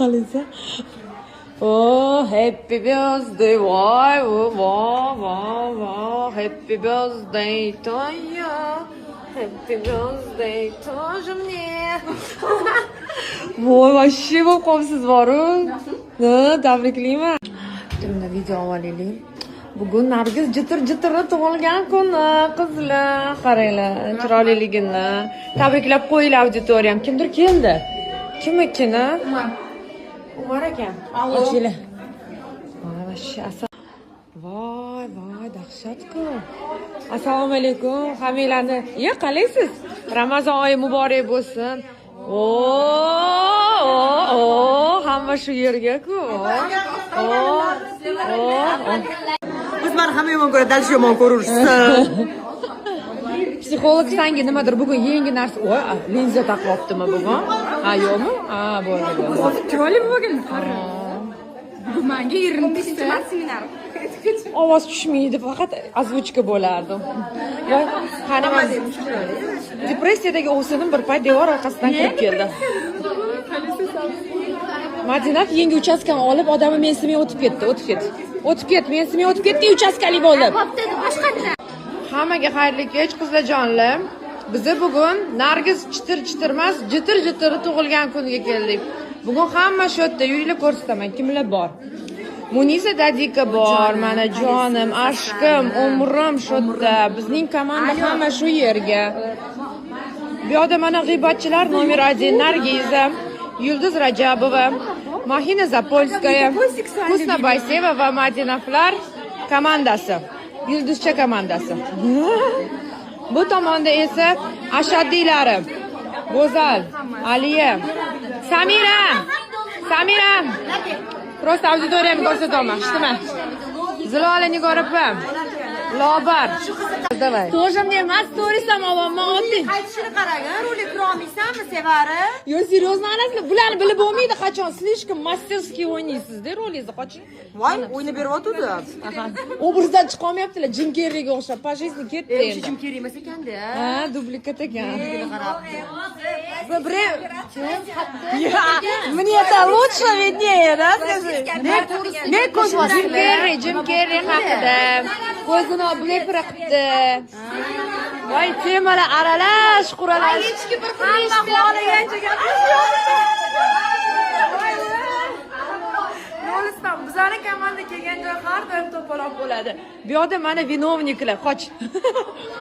Qalisa. Oh, happy birthday, voy, voy, happy birthday to you. Happy birthday to me. Voy, вообще bo'lib qolibsiz boru. Tabriklayman. Bitta video olaylik. Bugun Nargiz jitir-jitirni tug'ilgan kuni, qizlar. Qaranglar, chiroyliligini. Tabriklab qo'yinglar auditoriyam. Kimdir keldi? Kim ekani? Umar ekan. Ochinglar. Voy, dahshat-ku. Assalomu alaykum. Hammanglarni, qalaysiz? Ramazon oyi muborak bo'lsin. Hamma shu yerga-ku. Biz meni hamma yomon ko'radi, dal yomon ko'rursiz. Psixolog sangi nimadir bugun yangi narsa. Voy, linza taqyaptimi bugun? Ha, yo'qmi? Ha, bo'ldi. Chiroyli bo'lgan. Bugun menga 20 seminar. Ovoz tushmaydi, faqat ozvuchka bo'lardi. Va qani depressiyadagi o'g'sinim bir payt devor orqasidan kirib keldi. Madinat yangi uchastkani olib, odamni mensimay o'tib ketdi, mensimay o'tib ketdi, uchastkali bo'lib. Hammaga xayrli kech, qizlarjonlar. Biz bugun Nargiz chitir-chitirmas, jitir-jitir tug'ilgan kuniga keldik. Bugun hamma shu yerda, yuringlar ko'rsataman, kimlar bor. Munisa Dadika bor, mana jonim, aşkım, umrim shu yerda. Bizning komanda hamma shu yerga. Bu yoqda mana g'iybatchilar nomer 1 Nargiza, Yulduz Rajabova, Mahina Zapolskaya, Husna Bayseva va Madinaflar komandasi. Yulduzcha komandasi. Bu tomonda esa ashaddiylari. Go'zal, Aliya, Samira. Просто auditoriyani ko'rsataman, eshitma. Zilola Nigorovim. Lobar. Давай. Тоже мне emas, storiysam olaman, oddiy. Qaytishini qaragan, rolik qurolmaysanmi, Sevara? Yo, seriyozno anasini bularni bilib bo'lmaydi qachon. Slishkom masterskiy o'ynaysiz-da rolingizni qachon. Voy, o'ynab beryapti-da. Aha. Obrazdan chiqa olmayaptilar, Jim Kerriga o'xshab. Pajisni ketdi endi. Jim Kerri emas ekanda. Ha, dublikat ekan. Мне это лучше виднее, да, скажи? Ne ko'z Jim Kerri haqida. Ko'zini blepra qildi. Voy, temalar aralash, quralash. Hechki bir hamma xohlagancha Yo'liston, bizani komanda kelgan joy har doim to'paloq bo'ladi. Bu yoqda mana vinovniklar, qoch.